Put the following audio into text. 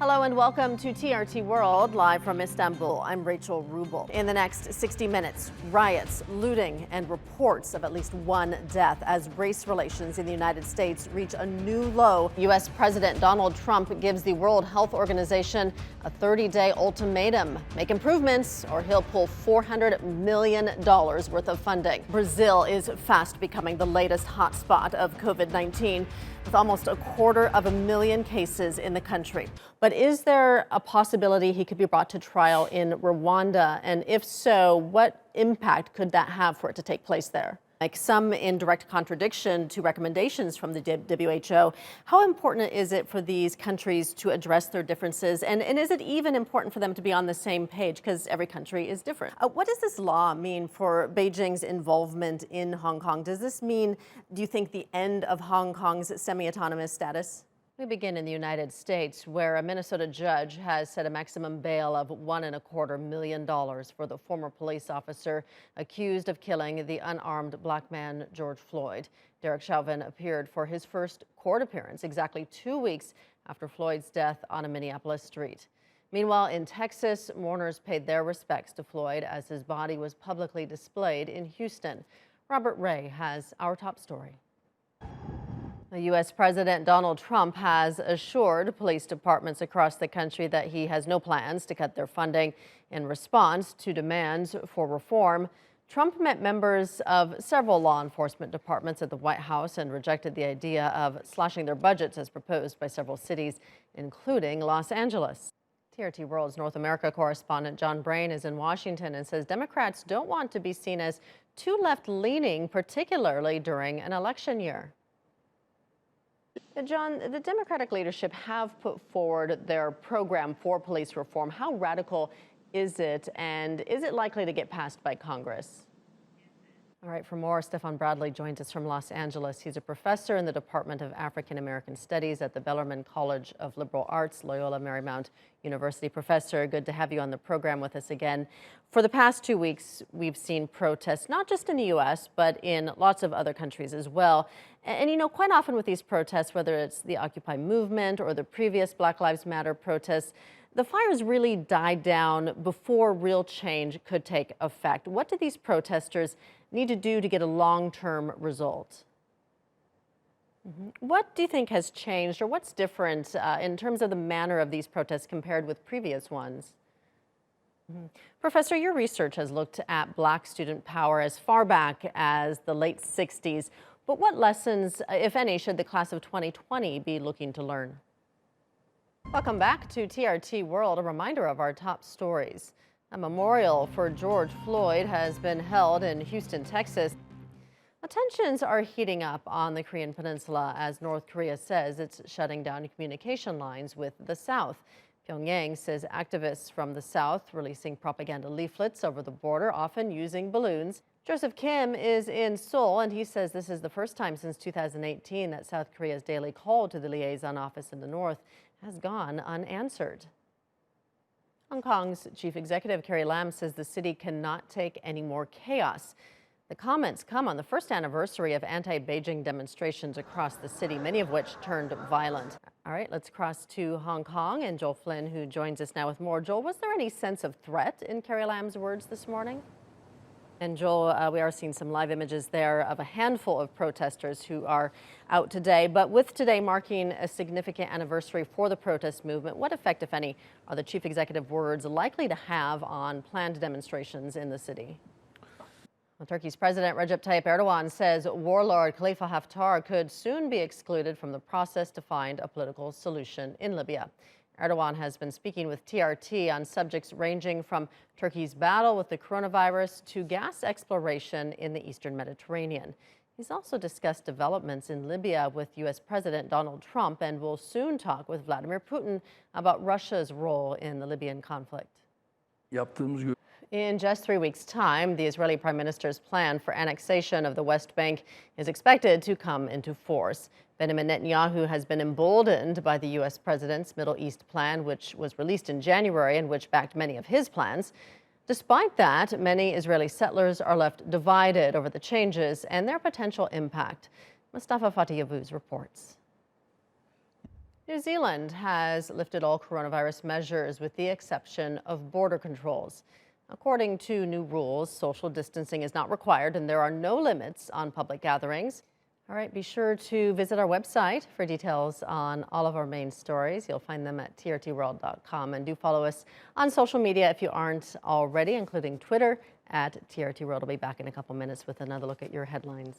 Hello and welcome to TRT World, live from Istanbul. I'm Rachael Ruble. In the next 60 minutes, riots, looting, and reports of at least one death as race relations in the United States reach a new low. U.S. President Donald Trump gives the World Health Organization a 30-day ultimatum. Make improvements or he'll pull $400 million worth of funding. Brazil is fast becoming the latest hotspot of COVID-19. With almost 250,000 cases in the country. But is there a possibility he could be brought to trial in Rwanda? And if so, what impact could that have for it to take place there? Like some in direct contradiction to recommendations from the WHO, how important is it for these countries to address their differences? And is it even important for them to be on the same page because every country is different? What does this law mean for Beijing's involvement in Hong Kong? Does this mean, do you think, the end of Hong Kong's semi-autonomous status? We begin in the United States, where a Minnesota judge has set a maximum bail of $1.25 million for the former police officer accused of killing the unarmed black man George Floyd. Derek Chauvin appeared for his first court appearance exactly 2 weeks after Floyd's death on a Minneapolis street. Meanwhile, in Texas, mourners paid their respects to Floyd as his body was publicly displayed in Houston. Robert Ray has our top story. U.S. President Donald Trump has assured police departments across the country that he has no plans to cut their funding in response to demands for reform. Trump met members of several law enforcement departments at the White House and rejected the idea of slashing their budgets as proposed by several cities, including Los Angeles. TRT World's North America correspondent John Brain is in Washington and says Democrats don't want to be seen as too left-leaning, particularly during an election year. John, the Democratic leadership have put forward their program for police reform. How radical is it, and is it likely to get passed by Congress? All right, for more, Stefan Bradley joins us from Los Angeles. He's a professor in the Department of African American Studies at the Bellarmine College of Liberal Arts, Loyola Marymount University. Professor, good to have you on the program with us again. For the past 2 weeks, we've seen protests, not just in the U.S., but in lots of other countries as well. And, you know, quite often with these protests, whether it's the Occupy movement or the previous Black Lives Matter protests, the fires really died down before real change could take effect. What do these protesters need to do to get a long-term result? What do you think has changed, or what's different in terms of the manner of these protests compared with previous ones? Professor, your research has looked at Black student power as far back as the late 60s. But what lessons, if any, should the class of 2020 be looking to learn? Welcome back to TRT World, a reminder of our top stories. A memorial for George Floyd has been held in Houston, Texas. Tensions are heating up on the Korean Peninsula as North Korea says it's shutting down communication lines with the South. Pyongyang says activists from the South releasing propaganda leaflets over the border, often using balloons. Joseph Kim is in Seoul, and he says this is the first time since 2018 that South Korea's daily call to the liaison office in the north has gone unanswered. Hong Kong's chief executive Carrie Lam says the city cannot take any more chaos. The comments come on the first anniversary of anti-Beijing demonstrations across the city, many of which turned violent. All right, let's cross to Hong Kong and Joel Flynn, who joins us now with more. Joel, was there any sense of threat in Carrie Lam's words this morning? And Joel, we are seeing some live images there of a handful of protesters who are out today. But with today marking a significant anniversary for the protest movement, what effect, if any, are the chief executive words likely to have on planned demonstrations in the city? Well, Turkey's President Recep Tayyip Erdogan says warlord Khalifa Haftar could soon be excluded from the process to find a political solution in Libya. Erdogan has been speaking with TRT on subjects ranging from Turkey's battle with the coronavirus to gas exploration in the Eastern Mediterranean. He's also discussed developments in Libya with U.S. President Donald Trump and will soon talk with Vladimir Putin about Russia's role in the Libyan conflict. In just 3 weeks' time, the Israeli Prime Minister's plan for annexation of the West Bank is expected to come into force. Benjamin Netanyahu has been emboldened by the U.S. president's Middle East plan, which was released in January and which backed many of his plans. Despite that, many Israeli settlers are left divided over the changes and their potential impact. Mustafa Fatih Yavuz reports. New Zealand has lifted all coronavirus measures with the exception of border controls. According to new rules, social distancing is not required and there are no limits on public gatherings. All right, be sure to visit our website for details on all of our main stories. You'll find them at trtworld.com, and do follow us on social media if you aren't already, including Twitter at TRT World. I'll be back in a couple minutes with another look at your headlines.